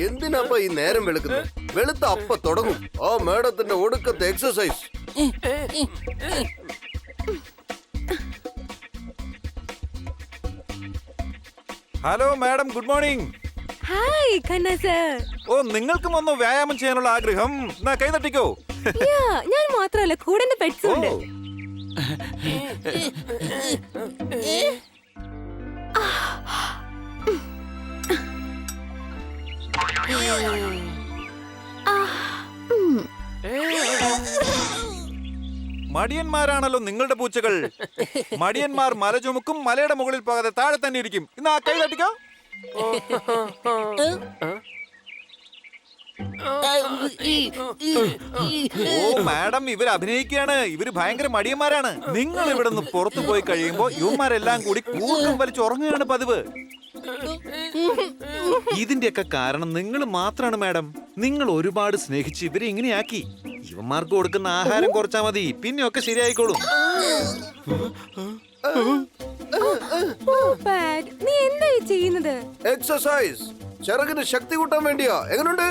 എന്തിനാപ്പ ഈ നേരം വെളുക്കുന്നത്? വെളുത്ത അപ്പ തുടങ്ങും ആ മേഡത്തിന്റെ ഒടുക്കത്തെ exercise. Hello madam, good morning. Hi Khanna sir. ഓ, നിങ്ങൾക്കും ഒന്ന് വ്യായാമം ചെയ്യാനുള്ള ആഗ്രഹം? എന്നാ കൈ തട്ടിക്കോ. ഞാൻ മാത്രമല്ല, കൂടെ എന്റെ പെറ്റ്സ് ഉണ്ട്. മടിയന്മാരാണല്ലോ നിങ്ങളുടെ പൂച്ചകൾ. മടിയന്മാർ മല ചുമക്കും, മലയുടെ മുകളിൽ പോകാതെ താഴെ തന്നെ ഇരിക്കും. ഇന്ന് ആ കൈ തട്ടിക്കോ. ഓ മാഡം, ഇവർ അഭിനയിക്കുകയാണ്. ഇവര് ഭയങ്കര മടിയന്മാരാണ്. നിങ്ങൾ ഇവിടെ നിന്ന് പുറത്തു പോയി കഴിയുമ്പോ യുവന്മാരെല്ലാം കൂടി കൂട്ടം വലിച്ചുറങ്ങുകയാണ് പതിവ്. ഇതിന്റെയൊക്കെ കാരണം നിങ്ങൾ മാത്രമാണ് മാഡം. നിങ്ങൾ ഒരുപാട് സ്നേഹിച്ച് ഇവരെ ഇങ്ങനെയാക്കി. ഇവന്മാർക്ക് കൊടുക്കുന്ന ആഹാരം കുറച്ചാ മതി, പിന്നെയൊക്കെ ശരിയായിക്കോളും. നീ എന്തായി ചെയ്യുന്നത്? എക്സസൈസ്, ചിറകിന് ശക്തി കൂട്ടാൻ വേണ്ടിയാ. എങ്ങനുണ്ട്?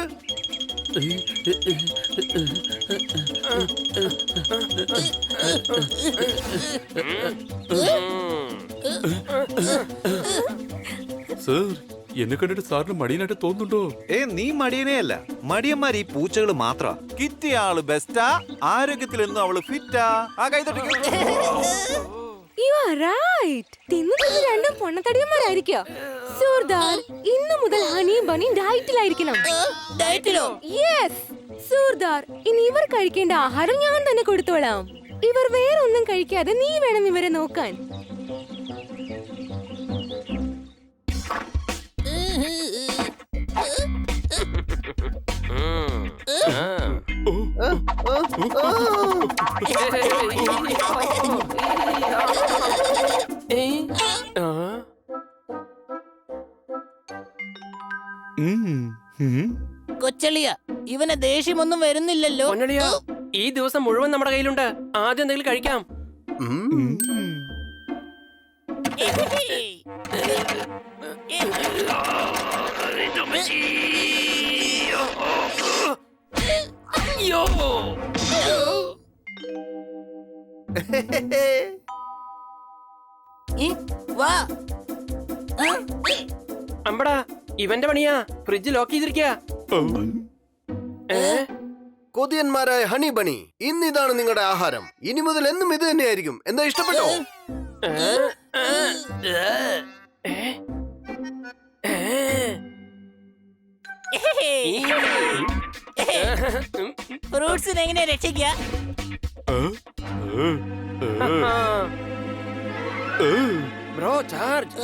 സർ, എന്നെ കണ്ടിട്ട് സാറിന് മടിയനായിട്ട് തോന്നുന്നുണ്ടോ? നീ മടിയനേ അല്ല. മടിയന്മാർ ഈ പൂച്ചകള് മാത്ര. കിറ്റിയ ആള് ബെസ്റ്റാ, ആരോഗ്യത്തിലെന്നും അവള് ഫിറ്റാ. ആ കൈ തട്ടിക്കോ. You are right. തിന്നത് രണ്ടും പൊണ്ണത്തടിയന്മാരായിരിക്കോ? സൂർദാർ, ഇന്നു മുതൽ ഹണി ബണി ഡയറ്റിലായിരിക്കണം. ഡയറ്റിലോ? യെസ് സൂർദാർ, ഇനി ഇവർ കഴിക്കേണ്ട ആഹാരം ഞാൻ തന്നെ കൊടുത്തോളാം. ഇവർ വേറെ ഒന്നും കഴിക്കാതെ നീ വേണം ഇവരെ നോക്കാൻ. കൊച്ചളിയ, ഇവന് ദേഷ്യമൊന്നും വരുന്നില്ലല്ലോ. ഈ ദിവസം മുഴുവൻ നമ്മുടെ കയ്യിലുണ്ട്. ആദ്യം എന്തെങ്കിലും കഴിക്കാം. വാ. അമ്പടാ, ഇവന്റെ പണിയാ. ഫ്രിഡ്ജ് ലോക്ക് ചെയ്തിരിക്കാ. കൊതിയന്മാരായ ഹണി ബണി, ഇന്നിതാണ് നിങ്ങളുടെ ആഹാരം. ഇനി മുതൽ എന്നും ഇത് തന്നെയായിരിക്കും. എന്താ, ഇഷ്ടപ്പെട്ടോ? ഫ്രൂട്ട്സിനെ എങ്ങനെ രക്ഷിക്ക? Bro charge.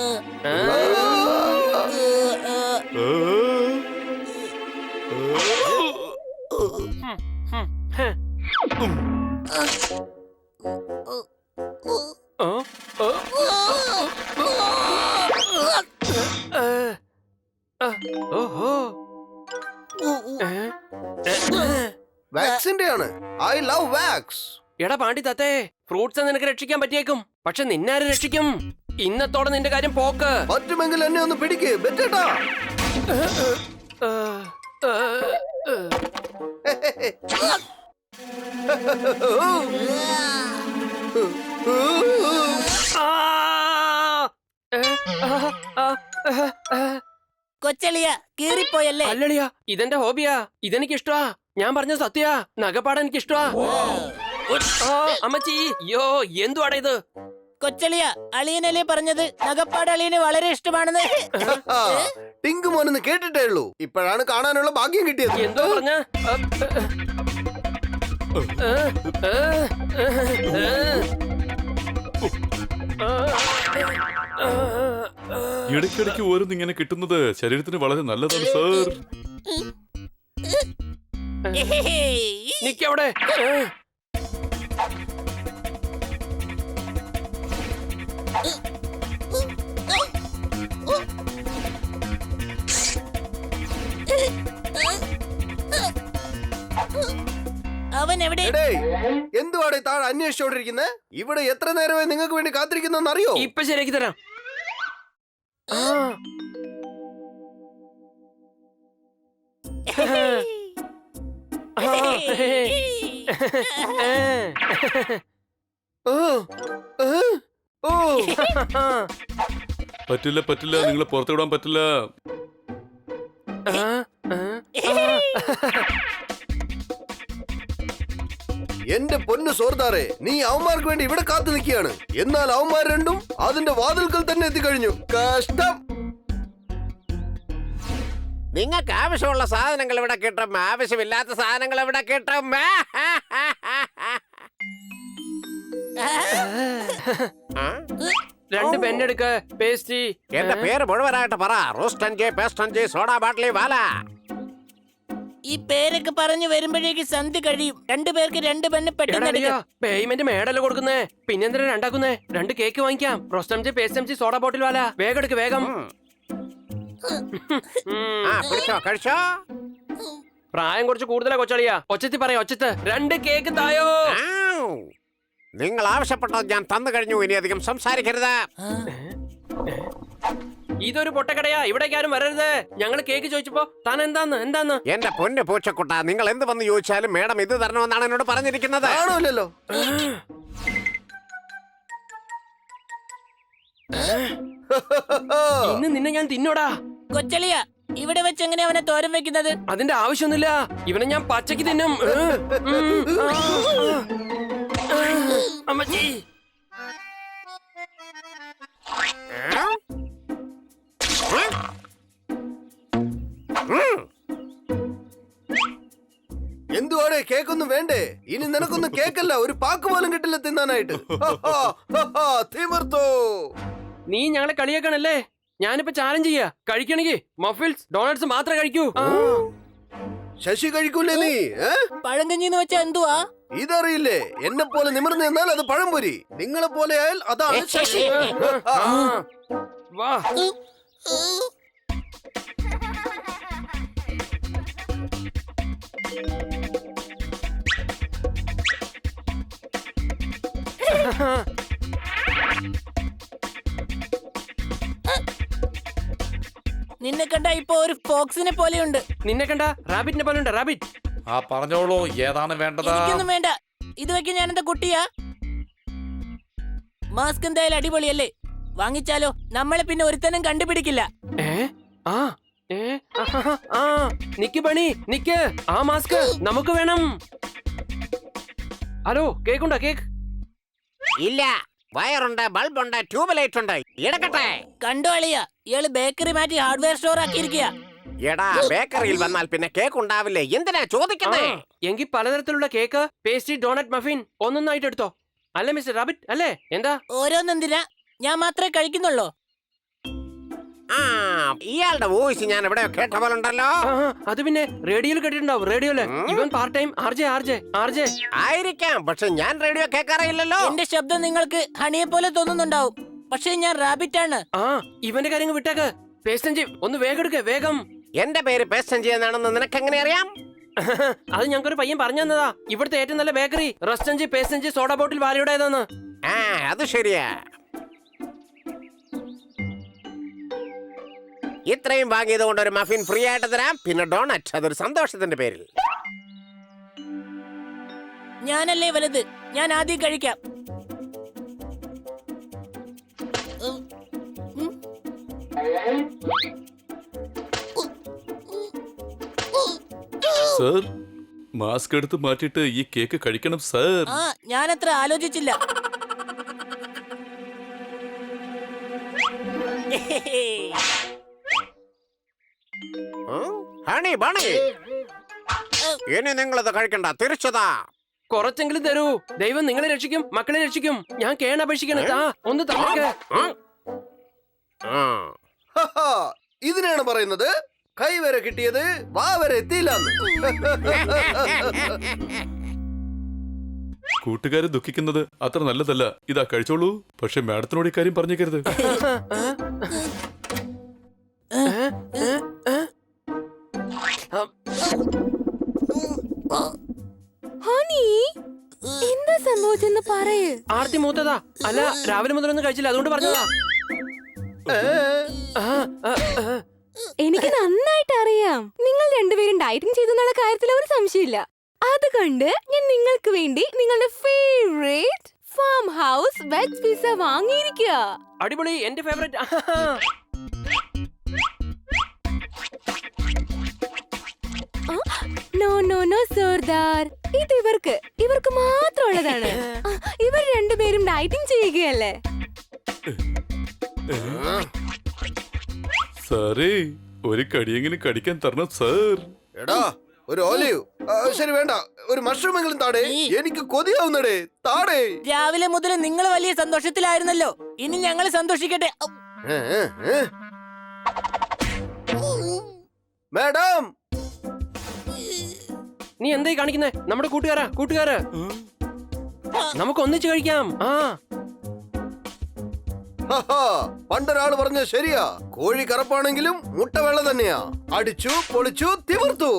വാക്സിന്റെ ആണ്. I love vax. എടാ പാണ്ടി തത്തേ, ഫ്രൂട്ട്സ് നിനക്ക് രക്ഷിക്കാൻ പറ്റിയേക്കും. പക്ഷെ നിന്നാര് രക്ഷിക്കും? ഇന്നത്തോടെ നിന്റെ കാര്യം പോക്ക്. പറ്റുമെങ്കിൽ എന്നെ ഒന്ന് പിടിക്ക് ബെറ്റേട്ടാ. കൊച്ചളിയ, കീറിപ്പോയല്ലേ? അല്ലളിയാ, ഇതെന്റെ ഹോബിയാ. ഇതെനിക്ക് ഇഷ്ടമാ. ഞാൻ പറഞ്ഞ സത്യാ. നഗപ്പാടാൻ എനിക്ക് ഇഷ്ടമാ. അമ്മച്ചി, യോ എന്തുവാടാ ഇത്? കൊച്ചളിയ, അളിയനല്ലേ പറഞ്ഞത് നഗപ്പാട് അളിയന് വളരെ ഇഷ്ടമാണെന്ന്. ടിങ്കു മോനെന്ന് കേട്ടിട്ടേ ഉള്ളൂ. ഇപ്പോഴാണ് കാണാനുള്ള ഭാഗ്യം കിട്ടിയത്. എന്തോ പറഞ്ഞ? ഇടയ്ക്കിടയ്ക്ക് ഓരോന്ന് ഇങ്ങനെ കിട്ടുന്നത് ശരീരത്തിന് വളരെ നല്ലതാണ് സർ. നിക്കവിടെ. അവൻ എവിടെ? എന്തുവാടെ താഴെ അന്വേഷിച്ചോണ്ടിരിക്കുന്നത്? ഇവിടെ എത്ര നേരമായി നിങ്ങൾക്ക് വേണ്ടി കാത്തിരിക്കുന്ന അറിയോ? ഇപ്പൊ ശരിയാക്കി തരാം. ഓ പറ്റില്ല പറ്റില്ല നിങ്ങളെ പുറത്തു വിടാൻ പറ്റില്ല. എന്റെ പൊന്നു സോർദാറെ, നീ അവന്മാർക്ക് വേണ്ടി ഇവിടെ കാത്തു നിൽക്കുകയാണ്. എന്നാൽ അവന്മാർ രണ്ടും അതിന്റെ വാതിൽക്കൽ തന്നെ എത്തിക്കഴിഞ്ഞു. കഷ്ടം. നിങ്ങൾക്ക് ആവശ്യമുള്ള സാധനങ്ങൾ ഇവിടെ കിട്ടും, ആവശ്യമില്ലാത്ത സാധനങ്ങൾ ഇവിടെ കിട്ടും. രണ്ട് പെണ്ണെടുക്ക് പേസ്റ്റി. എന്റെ പേര് മുഴുവനായിട്ട് പറ. റോസ്റ്റൻജി പേസ്റ്റൻജി സോഡാ ബാട്ടിലി വാല. ഈ പേരൊക്കെ പറഞ്ഞു വരുമ്പോഴേക്ക് സന്ധ്യ കഴിയും. രണ്ടുപേർക്ക് രണ്ട് പെണ്ണ് പെട്ടെന്ന് എടുക്കാം. പേയ്മെന്റ് മേടല്ലേ കൊടുക്കുന്നേ, പിന്നെന്തിനാ രണ്ടാക്കുന്നേ? രണ്ട് കേക്ക് വാങ്ങിക്കാം. റോസ്റ്റംജി പേസ്റ്റംജി സോഡാ ബോട്ടിൽ വാല. വേഗം എടുക്ക് വേഗം. കഴിച്ചോ. പ്രായം കുറച്ച് കൂടുതലാ കൊച്ചളിയാ. ഒച്ചത്തി പറയാ, ഒച്ചത്ത്. രണ്ട് കേക്ക് തായോ. നിങ്ങൾ ആവശ്യപ്പെട്ടത് ഞാൻ തന്നു കഴിഞ്ഞു. ഇനി അധികം സംസാരിക്കരുത്. ഇതൊരു പൊട്ടക്കടയാ, ഇവിടേക്ക് ആരും വരരുത്. ഞങ്ങൾ കേക്ക് ചോദിച്ചപ്പോ താൻ എന്താന്ന് എന്റെ പൊന്ന് പൂച്ചക്കുട്ട, നിങ്ങൾ എന്ത് വന്ന് ചോദിച്ചാലും മേഡം ഇത് തരണമെന്നാണ് എന്നോട് പറഞ്ഞിരിക്കുന്നത്. ആണോല്ലോ. ഇന്ന് നിന്നെ ഞാൻ തിന്നോടാ. കൊച്ചളിയ, ഇവിടെ വെച്ച് എങ്ങനെ അവനെ തോരൻ വെക്കുന്നത്? അതിന്റെ ആവശ്യമൊന്നുമില്ല, ഇവനെ ഞാൻ പച്ചക്ക് തിന്നും. അമ്മച്ചി, എന്തുവാടേ, കേക്കൊന്നും വേണ്ടേ? ഇനി നിനക്കൊന്നും കേക്കല്ല, ഒരു പാക്ക് പോലും കിട്ടില്ല തിന്നാനായിട്ട്. തിമിർത്തോ. നീ ഞങ്ങളെ കളിയാക്കണല്ലേ? ഞാനിപ്പോ ചാലഞ്ച് ചെയ്യാ. കഴിക്കണെങ്കി മഫിൽസ് ഡോണറ്റ്സ് മാത്രമേ കഴിക്കൂ. ശശി കഴിക്കൂലേ നീ? പഴങ്കഞ്ഞിന്ന് വെച്ചാ എന്തുവാ? ഇതറിയില്ലേ? എന്നെ പോലെ നിമിർന്ന് നിന്നാൽ അത് പഴംപൊരി, നിങ്ങളെ പോലെ ആയാൽ അതാണ് ശശി. വാ. നിന്നെ കണ്ട ഇപ്പൊ ഒരു ഫോക്സിനെ പോലെയുണ്ട്. നിന്നെ കണ്ട റാബിറ്റിനെ പോലെ ഉണ്ട്. റാബിറ്റ്. ആ പറഞ്ഞോളൂ, ഏതാണ് വേണ്ടത്? എനിക്കൊന്നും വേണ്ട. ഇത് വെക്കാൻ ഞാൻ എന്താ കുട്ടിയാ? മാസ്ക് എന്തായാലും അടിപൊളിയല്ലേ? വാങ്ങിച്ചാലോ? നമ്മളെ പിന്നെ ഒരുത്തനും കണ്ടുപിടിക്കില്ല. നിക്ക് പണി, നിക്ക്. ആ മാസ്ക് നമുക്ക് വേണം. ഹലോ, കേക്കുണ്ടോ? കേക്ക് ഇല്ല. വയറുണ്ട്, ബൾബുണ്ട്, ട്യൂബ് ലൈറ്റ് ഉണ്ട്. എടുക്കട്ടെ. കണ്ടോ അളിയ, ഇയാള് ബേക്കറി മാറ്റി ഹാർഡ്വെയർ സ്റ്റോർ ആക്കിയിരിക്കുക. എടാ, ബേക്കറിയിൽ വന്നാൽ പിന്നെ കേക്ക് ഉണ്ടാവില്ലേ? എന്തിനാ ചോദിക്കുന്നേ? എങ്കിൽ പലതരത്തിലുള്ള കേക്ക്, പേസ്ട്രി, ഡോണറ്റ്, മഫിൻ ഒന്നൊന്നായിട്ട് എടുത്തോ. അല്ലേ മിസ്റ്റർ റാബിറ്റ്? അല്ലേ? എന്താ ഓരോന്നെന്തിനാ? ഞാൻ മാത്രമേ കഴിക്കുന്നുള്ളൂ. ആ, ഇയാളുടെ വോയിസ് ഞാൻ എവിടെയോ കേട്ട പോലെ ഉണ്ടല്ലോ. അത് പിന്നെ റേഡിയോയിൽ കേട്ടിട്ടുണ്ടാവും. റേഡിയോയില് ഇവൻ പാർട്ട് ടൈം ആർജെ ആയിരിക്കാം, പക്ഷെ ഞാൻ റേഡിയോ കേൾക്കാറില്ലല്ലോ. എന്റെ ശബ്ദം നിങ്ങൾക്ക് ഹണിയെ പോലെ തോന്നുന്നുണ്ടാവും, പക്ഷെ ഞാൻ റാബിറ്റ് ആണ്. ഇവന്റെ കാര്യങ്ങൾ വിട്ടേക്ക്. പേസ്റ്റഞ്ചി ഒന്ന് വേഗം എടുക്ക, വേഗം. എന്റെ പേര് പേസ്റ്റഞ്ചി എന്നാണെന്ന് നിനക്ക് എങ്ങനെ അറിയാം? അത് ഞങ്ങൾക്കൊരു പയ്യൻ പറഞ്ഞു തന്നതാ. ഇവിടുത്തെ ഏറ്റവും നല്ല ബേക്കറി റസ്റ്റഞ്ചി പേസ്റ്റഞ്ചി സോഡാ ബോട്ടിൽ വാലയുടേതാണ്. ആ, അത് ശരിയാ. ഇത്രയും വാങ്ങിയത് കൊണ്ട് ഒരു മഫിൻ ഫ്രീ ആയിട്ട് തരാം. പിന്നെ ഡോണറ്റ്, അതൊരു സന്തോഷത്തിന്റെ പേരിൽ. ഞാനല്ലേ വലുത്, ഞാൻ ആദ്യം കഴിക്കാം. സർ, മാസ്ക് എടുത്ത് മാറ്റിയിട്ട് ഈ കേക്ക് കഴിക്കണം സർ. ഞാനത്ര ആലോചിച്ചില്ല. ഹണി ബണി, ഇനി നിങ്ങളത് കഴിക്കണ്ട, തിരിച്ചതാ. കുറച്ചെങ്കിലും തരൂ. ദൈവം നിങ്ങളെ രക്ഷിക്കും, മക്കളെ രക്ഷിക്കും. ഞാൻ കേണ അപേക്ഷിക്കണ ഒന്ന് തന്നേക്ക്. ഇതിനാണ് പറയുന്നത് കൈ വരെ കിട്ടിയത് വാ വരെ എത്തിയില്ലെന്ന്. കൂട്ടുകാരെ ദുഃഖിക്കുന്നത് അത്ര നല്ലതല്ല. ഇതാ കഴിച്ചോളൂ. പക്ഷെ മാഡത്തിനോട് ഇക്കാര്യം പറഞ്ഞേക്കരുത്. ഹണി, എന്താ സംഭവിച്ചെന്ന് പറയ്. ആർത്തി മൂത്തതാ. അല്ല, രാവിലെ മുതലൊന്നും കഴിച്ചില്ല, അതുകൊണ്ട് പറഞ്ഞതാ. എനിക്ക് നന്നായിട്ട് അറിയാം. നിങ്ങൾ രണ്ടുപേരും ഡയറ്റിംഗ് ചെയ്തെന്നുള്ള കാര്യത്തിൽ ഒരു സംശയമില്ല. അതുകൊണ്ട് ഞാൻ നിങ്ങൾക്ക് വേണ്ടി നിങ്ങളുടെ favourite farm house veg pizza വാങ്ങിയിരിക്കുക. അടിപൊളി, എന്റെ favourite. No no no Sardar, ഇത് ഇവർക്ക് മാത്രമുള്ളതാണ്. ഇവർ രണ്ടുപേരും ഡയറ്റിംഗ് ചെയ്യുകയല്ലേ. സാറേ, ഒരു കടിയെങ്കിലും കടിക്കാൻ തരണം സാർ. എടാ, ഒരു ഓലിവ്. ശരി, വേണ്ട, ഒരു മഷ്റൂം എങ്കിലും താടേ. എനിക്ക് കൊതിയാവുന്നടേ, താടേ. രാവിലെ മുതൽ നിങ്ങൾ വലിയ സന്തോഷത്തിലായിരുന്നല്ലോ, ഇനി ഞങ്ങൾ സന്തോഷിക്കട്ടെ. മാഡം, നീ എന്തായി കാണിക്കുന്നേ? നമ്മുടെ കൂട്ടുകാര് നമുക്ക് ഒന്നിച്ച് കഴിക്കാം. പണ്ടൊരാള് പറഞ്ഞ ശരിയാ, കോഴി കറുപ്പാണെങ്കിലും മുട്ട വെള്ള തന്നെയാ. അടിച്ചു പൊളിച്ചു തിമിർത്തു.